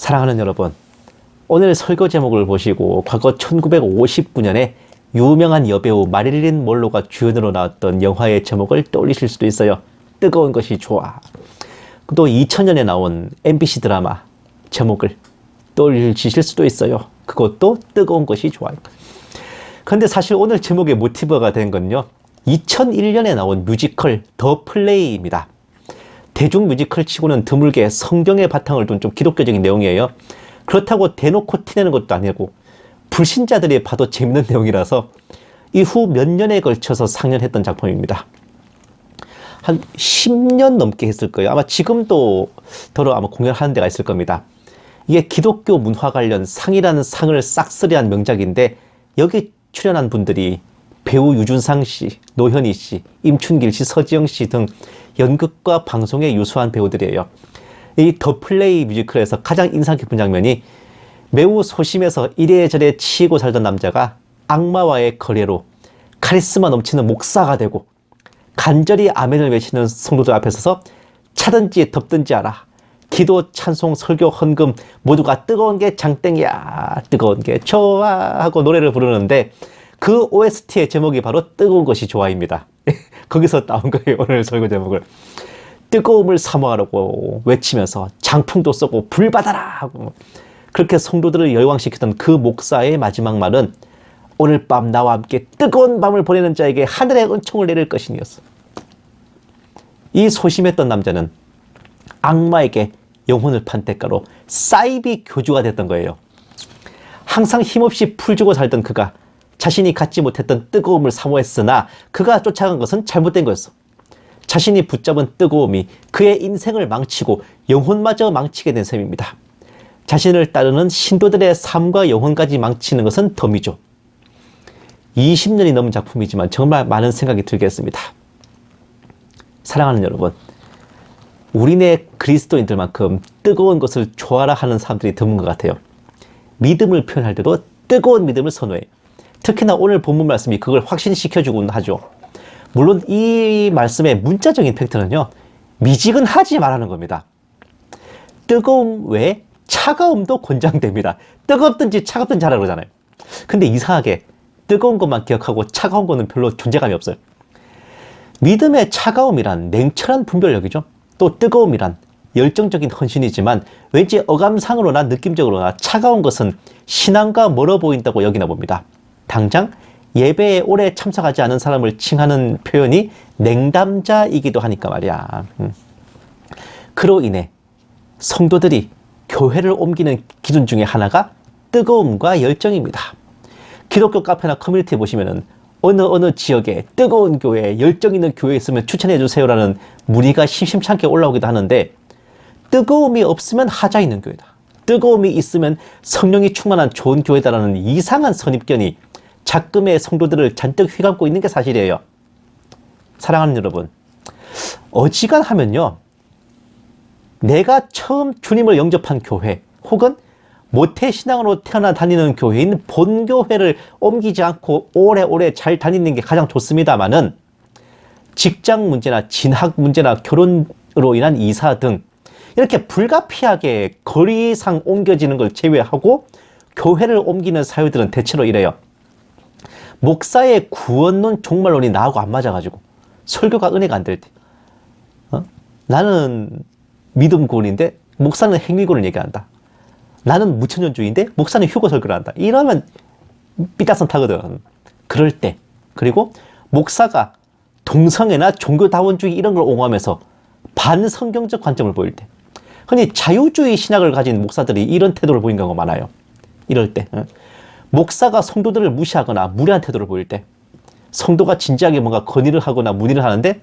사랑하는 여러분, 오늘 설교 제목을 보시고 과거 1959년에 유명한 여배우 마릴린 먼로가 주연으로 나왔던 영화의 제목을 떠올리실 수도 있어요. 뜨거운 것이 좋아. 또 2000년에 나온 MBC 드라마 제목을 떠올리실 수도 있어요. 그것도 뜨거운 것이 좋아요. 그런데 사실 오늘 제목의 모티브가 된 건요, 2001년에 나온 뮤지컬 더 플레이입니다. 대중 뮤지컬 치고는 드물게 성경의 바탕을 둔 좀 기독교적인 내용이에요. 그렇다고 대놓고 티내는 것도 아니고 불신자들이 봐도 재밌는 내용이라서 이후 몇 년에 걸쳐서 상연했던 작품입니다. 한 10년 넘게 했을 거예요. 아마 지금도 더러 아마 공연하는 데가 있을 겁니다. 이게 기독교 문화 관련 상이라는 상을 싹쓸이한 명작인데, 여기 출연한 분들이 배우 유준상 씨, 노현희 씨, 임춘길 씨, 서지영 씨 등 연극과 방송에 유수한 배우들이에요. 이 더 플레이 뮤지컬에서 가장 인상 깊은 장면이 매우 소심해서 이래저래 치이고 살던 남자가 악마와의 거래로 카리스마 넘치는 목사가 되고 간절히 아멘을 외치는 성도들 앞에 서서 차든지 덥든지 알아. 기도, 찬송, 설교, 헌금 모두가 뜨거운 게 장땡이야. 뜨거운 게 좋아. 하고 노래를 부르는데 그 OST의 제목이 바로 뜨거운 것이 좋아입니다. 거기서 나온 거예요, 오늘 설교 제목을. 뜨거움을 사모하라고 외치면서 장풍도 쏘고 불 받아라 하고 그렇게 성도들을 열광시키던 그 목사의 마지막 말은 오늘 밤 나와 함께 뜨거운 밤을 보내는 자에게 하늘의 은총을 내릴 것이니였어. 이 소심했던 남자는 악마에게 영혼을 판 대가로 사이비 교주가 됐던 거예요. 항상 힘없이 풀주고 살던 그가 자신이 갖지 못했던 뜨거움을 사모했으나 그가 쫓아간 것은 잘못된 거였어. 자신이 붙잡은 뜨거움이 그의 인생을 망치고 영혼마저 망치게 된 셈입니다. 자신을 따르는 신도들의 삶과 영혼까지 망치는 것은 덤이죠. 20년이 넘은 작품이지만 정말 많은 생각이 들게 했습니다. 사랑하는 여러분, 우리네 그리스도인들만큼 뜨거운 것을 좋아라 하는 사람들이 드문 것 같아요. 믿음을 표현할 때도 뜨거운 믿음을 선호해요. 특히나 오늘 본문 말씀이 그걸 확신시켜주곤 하죠. 물론 이 말씀의 문자적인 팩트는요, 미지근하지 말라는 겁니다. 뜨거움 외에 차가움도 권장됩니다. 뜨겁든지 차갑든지 하라 그러잖아요. 근데 이상하게 뜨거운 것만 기억하고 차가운 거는 별로 존재감이 없어요. 믿음의 차가움이란 냉철한 분별력이죠. 또 뜨거움이란 열정적인 헌신이지만 왠지 어감상으로나 느낌적으로나 차가운 것은 신앙과 멀어 보인다고 여기나 봅니다. 당장 예배에 오래 참석하지 않은 사람을 칭하는 표현이 냉담자이기도 하니까 말이야. 그로 인해 성도들이 교회를 옮기는 기준 중에 하나가 뜨거움과 열정입니다. 기독교 카페나 커뮤니티에 보시면은 어느 지역에 뜨거운 교회, 열정 있는 교회 있으면 추천해 주세요라는 문의가 심심찮게 올라오기도 하는데, 뜨거움이 없으면 하자 있는 교회다, 뜨거움이 있으면 성령이 충만한 좋은 교회다라는 이상한 선입견이 작금의 성도들을 잔뜩 휘감고 있는 게 사실이에요. 사랑하는 여러분, 어지간하면요, 내가 처음 주님을 영접한 교회 혹은 모태신앙으로 태어나 다니는 교회인 본교회를 옮기지 않고 오래오래 잘 다니는 게 가장 좋습니다만은, 직장 문제나 진학 문제나 결혼으로 인한 이사 등 이렇게 불가피하게 거리상 옮겨지는 걸 제외하고 교회를 옮기는 사유들은 대체로 이래요. 목사의 구원론 종말론이 나하고 안 맞아가지고 설교가 은혜가 안 될 때, 나는 믿음 구원인데 목사는 행위구원을 얘기한다. 나는 무천년주의인데 목사는 휴거 설교를 한다. 이러면 삐딱선 타거든. 그럴 때, 그리고 목사가 동성애나 종교다원주의 이런 걸 옹호하면서 반성경적 관점을 보일 때, 흔히 자유주의 신학을 가진 목사들이 이런 태도를 보이는 경우가 많아요. 이럴 때, 목사가 성도들을 무시하거나 무례한 태도를 보일 때, 성도가 진지하게 뭔가 건의를 하거나 문의를 하는데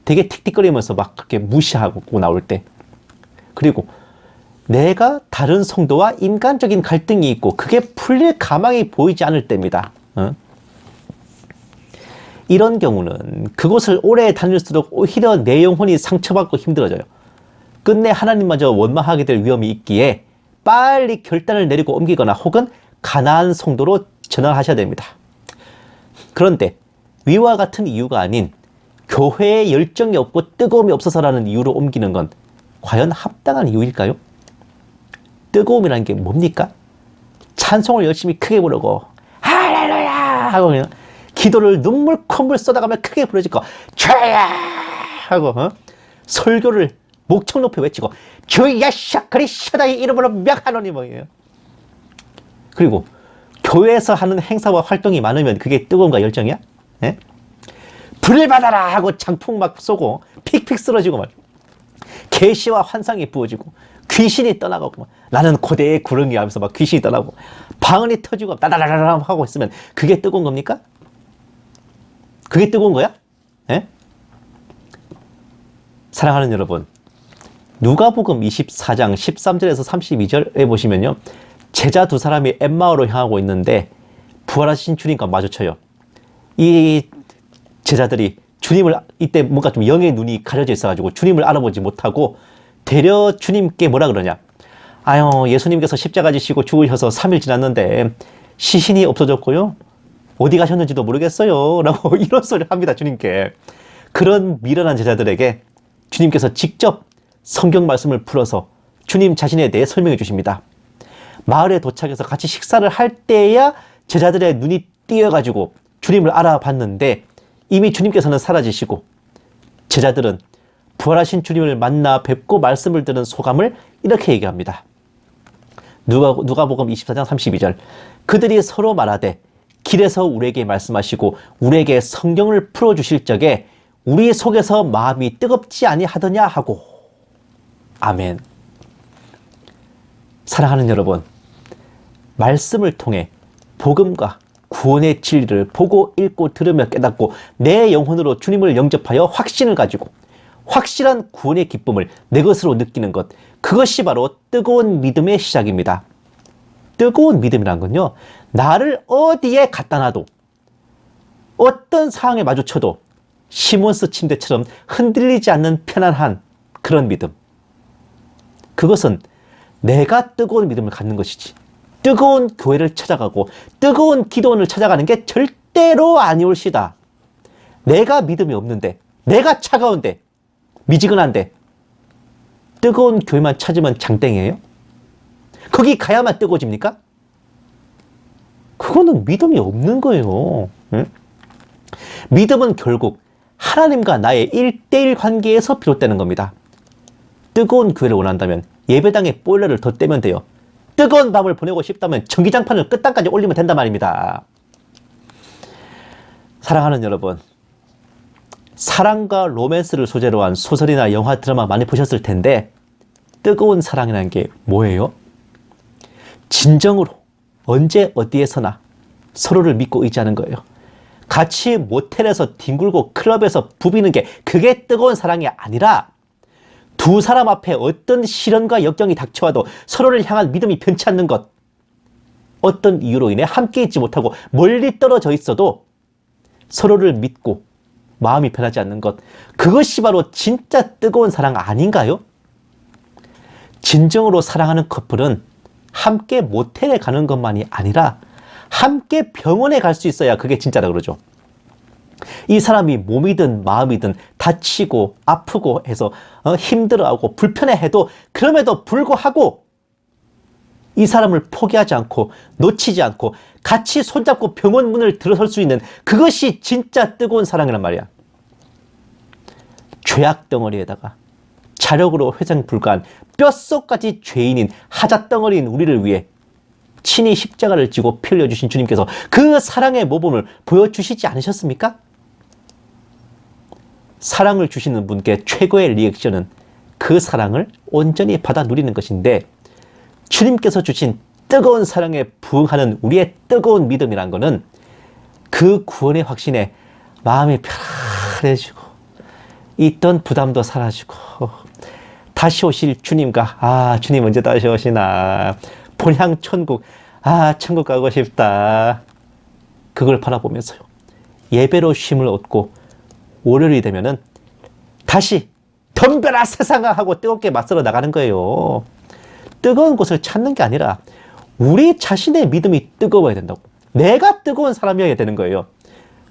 되게 틱틱거리면서 막 그렇게 무시하고 나올 때, 그리고 내가 다른 성도와 인간적인 갈등이 있고 그게 풀릴 가망이 보이지 않을 때입니다. 이런 경우는 그곳을 오래 다닐수록 오히려 내 영혼이 상처받고 힘들어져요. 끝내 하나님마저 원망하게 될 위험이 있기에 빨리 결단을 내리고 옮기거나 혹은 가나안 성도로 전환하셔야 됩니다. 그런데 위와 같은 이유가 아닌 교회에 열정이 없고 뜨거움이 없어서라는 이유로 옮기는 건 과연 합당한 이유일까요? 뜨거움이라는 게 뭡니까? 찬송을 열심히 크게 부르고 할렐루야 하고 그냥 기도를 눈물 콧물 쏟아가며 크게 부르짖고 주야 하고 설교를 목청 높이 외치고 주 예수 그리스도의 이름으로 명하노니 뭐예요. 그리고 교회에서 하는 행사와 활동이 많으면 그게 뜨거움과 열정이야? 예? 불을 받아라 하고 장풍 막 쏘고 픽픽 쓰러지고 막 계시와 환상이 부어지고 귀신이 떠나가고 나는 고대의 구렁이 하면서 막 귀신이 떠나고 방언이 터지고 따다다다다 하고 있으면 그게 뜨거운 겁니까? 그게 뜨거운 거야? 예? 사랑하는 여러분, 누가복음 24장 13절에서 32절에 보시면요, 제자 두 사람이 엠마오로 향하고 있는데 부활하신 주님과 마주쳐요. 이 제자들이 주님을 이때 뭔가 좀 영의 눈이 가려져 있어가지고 주님을 알아보지 못하고 되려 주님께 뭐라 그러냐, 아유 예수님께서 십자가 지시고 죽으셔서 3일 지났는데 시신이 없어졌고요, 어디 가셨는지도 모르겠어요 라고 이런 소리를 합니다. 주님께. 그런 미련한 제자들에게 주님께서 직접 성경 말씀을 풀어서 주님 자신에 대해 설명해 주십니다. 마을에 도착해서 같이 식사를 할 때야 제자들의 눈이 띄어가지고 주님을 알아봤는데 이미 주님께서는 사라지시고 제자들은 부활하신 주님을 만나 뵙고 말씀을 들은 소감을 이렇게 얘기합니다. 누가복음 24장 32절, 그들이 서로 말하되 길에서 우리에게 말씀하시고 우리에게 성경을 풀어주실 적에 우리 속에서 마음이 뜨겁지 아니하더냐 하고. 아멘. 사랑하는 여러분, 말씀을 통해 복음과 구원의 진리를 보고 읽고 들으며 깨닫고 내 영혼으로 주님을 영접하여 확신을 가지고 확실한 구원의 기쁨을 내 것으로 느끼는 것, 그것이 바로 뜨거운 믿음의 시작입니다. 뜨거운 믿음이란 건요, 나를 어디에 갖다 놔도 어떤 상황에 마주쳐도 시몬스 침대처럼 흔들리지 않는 편안한 그런 믿음. 그것은 내가 뜨거운 믿음을 갖는 것이지, 뜨거운 교회를 찾아가고 뜨거운 기도원을 찾아가는 게 절대로 아니올시다. 내가 믿음이 없는데, 내가 차가운데, 미지근한데 뜨거운 교회만 찾으면 장땡이에요? 거기 가야만 뜨거워집니까? 그거는 믿음이 없는 거예요. 응? 믿음은 결국 하나님과 나의 1대1 관계에서 비롯되는 겁니다. 뜨거운 교회를 원한다면 예배당에 보일러를 더 떼면 돼요. 뜨거운 밤을 보내고 싶다면 전기장판을 끝단까지 올리면 된단 말입니다. 사랑하는 여러분, 사랑과 로맨스를 소재로 한 소설이나 영화, 드라마 많이 보셨을 텐데 뜨거운 사랑이라는 게 뭐예요? 진정으로 언제 어디에서나 서로를 믿고 의지하는 거예요. 같이 모텔에서 뒹굴고 클럽에서 부비는 게 그게 뜨거운 사랑이 아니라 두 사람 앞에 어떤 시련과 역경이 닥쳐와도 서로를 향한 믿음이 변치 않는 것, 어떤 이유로 인해 함께 있지 못하고 멀리 떨어져 있어도 서로를 믿고 마음이 변하지 않는 것, 그것이 바로 진짜 뜨거운 사랑 아닌가요? 진정으로 사랑하는 커플은 함께 모텔에 가는 것만이 아니라 함께 병원에 갈 수 있어야 그게 진짜라 그러죠. 이 사람이 몸이든 마음이든 다치고 아프고 해서 힘들어하고 불편해해도 그럼에도 불구하고 이 사람을 포기하지 않고 놓치지 않고 같이 손잡고 병원 문을 들어설 수 있는 그것이 진짜 뜨거운 사랑이란 말이야. 죄악 덩어리에다가 자력으로 회생 불가한 뼛속까지 죄인인 하자 덩어리인 우리를 위해 친히 십자가를 지고 피 흘려주신 주님께서 그 사랑의 모범을 보여주시지 않으셨습니까? 사랑을 주시는 분께 최고의 리액션은 그 사랑을 온전히 받아 누리는 것인데, 주님께서 주신 뜨거운 사랑에 부응하는 우리의 뜨거운 믿음이란 거는 그 구원의 확신에 마음이 편안해지고 있던 부담도 사라지고 다시 오실 주님과 주님 언제 다시 오시나, 본향 천국, 천국 가고 싶다, 그걸 바라보면서요 예배로 쉼을 얻고 월요일이 되면은 다시 덤벼라 세상아 하고 뜨겁게 맞서러 나가는 거예요. 뜨거운 곳을 찾는 게 아니라 우리 자신의 믿음이 뜨거워야 된다고. 내가 뜨거운 사람이어야 되는 거예요.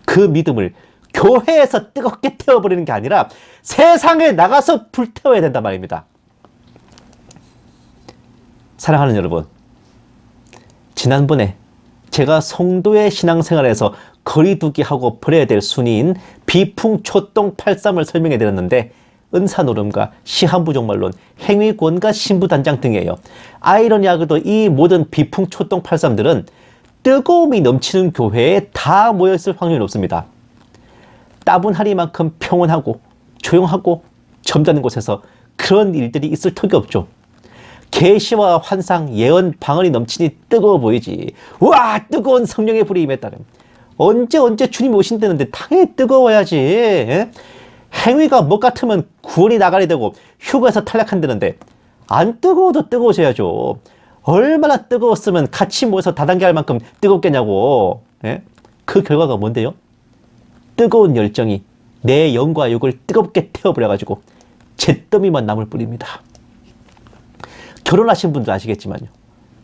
그 믿음을 교회에서 뜨겁게 태워버리는 게 아니라 세상에 나가서 불태워야 된단 말입니다. 사랑하는 여러분, 지난번에 제가 성도의 신앙생활에서 거리두기하고 버려야 될 순위인 비풍초똥83을 설명해 드렸는데, 은사노름과 시한부족말론, 행위권과 신부단장 등이에요. 아이러니하게도 이 모든 비풍초똥83들은 뜨거움이 넘치는 교회에 다 모여있을 확률이 높습니다. 따분하리만큼 평온하고 조용하고 점잖은 곳에서 그런 일들이 있을 턱이 없죠. 계시와 환상, 예언, 방언이 넘치니 뜨거워 보이지. 와, 뜨거운 성령의 불이 임했다는. 언제 주님이 오신다는데 당연히 뜨거워야지. 예? 행위가 뭐 같으면 구원이 나가야 되고 휴가에서 탈락한다는데 안 뜨거워도 뜨거워져야죠. 얼마나 뜨거웠으면 같이 모여서 다단계 할 만큼 뜨겁겠냐고. 예? 그 결과가 뭔데요? 뜨거운 열정이 내 영과 육을 뜨겁게 태워버려가지고 잿더미만 남을 뿐입니다. 결혼하신 분들 아시겠지만요,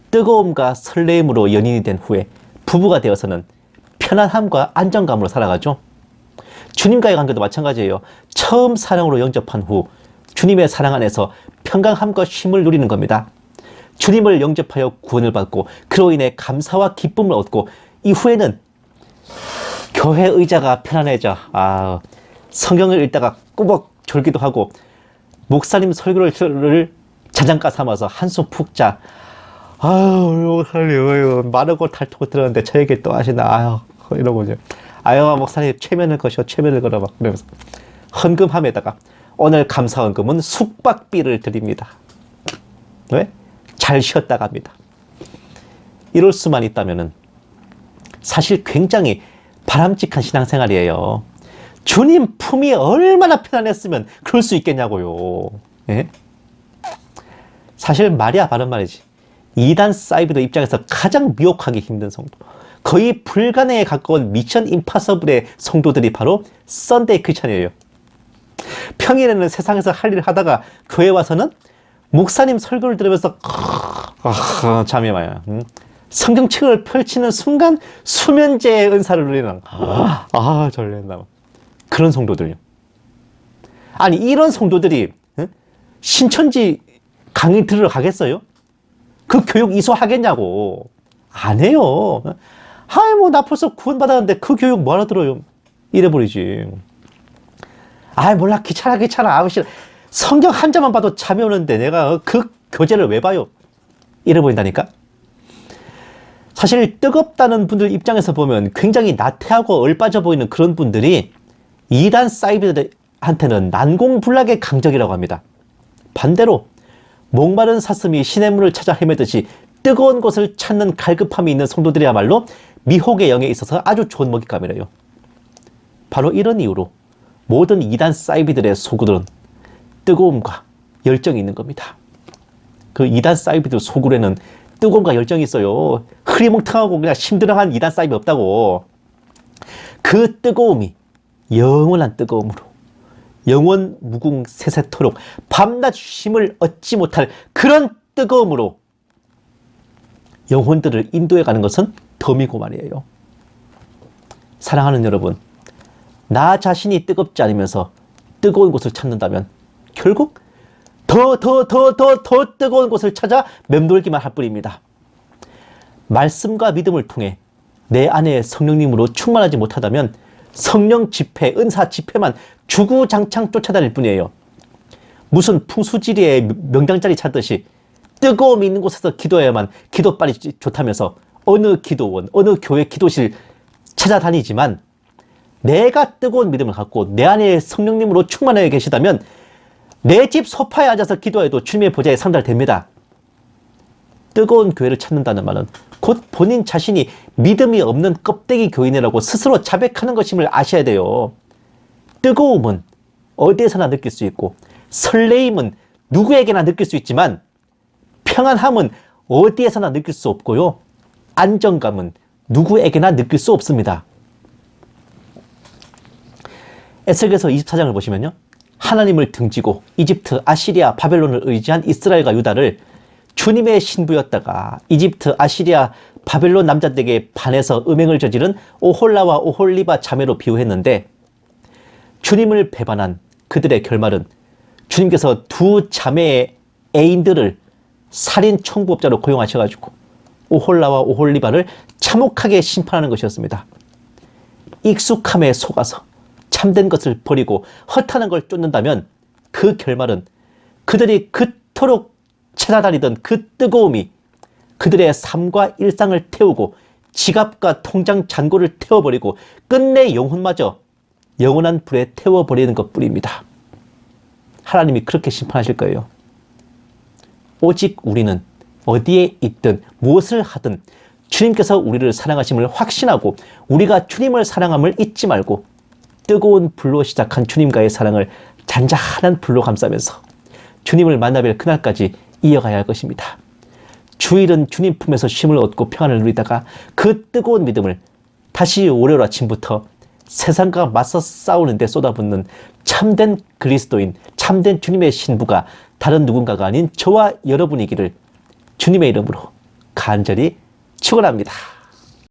뜨거움과 설레임으로 연인이 된 후에 부부가 되어서는 편안함과 안정감으로 살아가죠. 주님과의 관계도 마찬가지예요. 처음 사랑으로 영접한 후 주님의 사랑 안에서 평강함과 쉼을 누리는 겁니다. 주님을 영접하여 구원을 받고 그로 인해 감사와 기쁨을 얻고 이후에는 교회 의자가 편안해져 성경을 읽다가 꾸벅 졸기도 하고 목사님 설교를 자장가 삼아서 한숨 푹 자. 목사님 마르고 탈토고 들었는데 저 얘기 또 하시나 이러고 이제 목사님 최면을 거셔 최면을 걸어 막 그러면서 헌금함에다가 오늘 감사 헌금은 숙박비를 드립니다. 왜? 잘 쉬었다 갑니다. 이럴 수만 있다면은 사실 굉장히 바람직한 신앙생활이에요. 주님 품이 얼마나 편안했으면 그럴 수 있겠냐고요. 예? 사실 말이야 바른 말이지. 이단 사이비드 입장에서 가장 미혹하기 힘든 성도, 거의 불가능에 가까운 미션 임파서블의 성도들이 바로 썬데이 크리스찬이에요. 평일에는 세상에서 할 일을 하다가 교회 와서는 목사님 설교를 들으면서 잠이 와요. 성경책을 펼치는 순간 수면제의 은사를 누리는 절렌다. 그런 성도들요. 아니 이런 성도들이 신천지 강의 들으러 가겠어요? 그 교육 이수하겠냐고. 안 해요. 나 벌써 구원받았는데 그 교육 뭐하러 들어요? 이래버리지. 몰라 귀찮아 싫어. 성경 한 자만 봐도 잠이 오는데 내가 그 교재를 왜 봐요? 이래버린다니까. 사실 뜨겁다는 분들 입장에서 보면 굉장히 나태하고 얼빠져 보이는 그런 분들이 이단 사이비들한테는 난공불락의 강적이라고 합니다. 반대로 목마른 사슴이 시냇물을 찾아 헤매듯이 뜨거운 곳을 찾는 갈급함이 있는 성도들이야말로 미혹의 영에 있어서 아주 좋은 먹잇감이래요. 바로 이런 이유로 모든 이단 사이비들의 소굴은 뜨거움과 열정이 있는 겁니다. 그 이단 사이비들 소굴에는 뜨거움과 열정이 있어요. 흐리멍텅하고 그냥 심드렁한 이단 사이비 없다고. 그 뜨거움이 영원한 뜨거움으로 영원 무궁 세세토록 밤낮 쉼을 얻지 못할 그런 뜨거움으로 영혼들을 인도해 가는 것은 덤이고 말이에요. 사랑하는 여러분, 나 자신이 뜨겁지 않으면서 뜨거운 곳을 찾는다면 결국 더 뜨거운 곳을 찾아 맴돌기만 할 뿐입니다. 말씀과 믿음을 통해 내 안에 성령님으로 충만하지 못하다면 성령 집회, 은사 집회만 주구장창 쫓아다닐 뿐이에요. 무슨 풍수지리의 명당자리 찾듯이 뜨거움이 있는 곳에서 기도해야만 기도빨이 좋다면서 어느 기도원, 어느 교회 기도실 찾아다니지만 내가 뜨거운 믿음을 갖고 내 안에 성령님으로 충만하게 계시다면 내 집 소파에 앉아서 기도해도 주님의 보좌에 상달됩니다. 뜨거운 교회를 찾는다는 말은 곧 본인 자신이 믿음이 없는 껍데기 교인이라고 스스로 자백하는 것임을 아셔야 돼요. 뜨거움은 어디에서나 느낄 수 있고 설레임은 누구에게나 느낄 수 있지만 평안함은 어디에서나 느낄 수 없고요. 안정감은 누구에게나 느낄 수 없습니다. 에스겔서 24장을 보시면요. 하나님을 등지고 이집트, 아시리아, 바벨론을 의지한 이스라엘과 유다를 주님의 신부였다가 이집트, 아시리아, 바벨론 남자들에게 반해서 음행을 저지른 오홀라와 오홀리바 자매로 비유했는데 주님을 배반한 그들의 결말은 주님께서 두 자매의 애인들을 살인 청부업자로 고용하셔가지고 오홀라와 오홀리바를 참혹하게 심판하는 것이었습니다. 익숙함에 속아서 참된 것을 버리고 허탄한 걸 쫓는다면 그 결말은 그들이 그토록 찾아다니던 그 뜨거움이 그들의 삶과 일상을 태우고 지갑과 통장 잔고를 태워버리고 끝내 영혼마저 영원한 불에 태워버리는 것뿐입니다. 하나님이 그렇게 심판하실 거예요. 오직 우리는 어디에 있든 무엇을 하든 주님께서 우리를 사랑하심을 확신하고 우리가 주님을 사랑함을 잊지 말고 뜨거운 불로 시작한 주님과의 사랑을 잔잔한 불로 감싸면서 주님을 만나뵐 그날까지 이어가야 할 것입니다. 주일은 주님 품에서 쉼을 얻고 평안을 누리다가 그 뜨거운 믿음을 다시 월요일 아침부터 세상과 맞서 싸우는 데 쏟아붓는 참된 그리스도인, 참된 주님의 신부가 다른 누군가가 아닌 저와 여러분이기를 주님의 이름으로 간절히 축원합니다.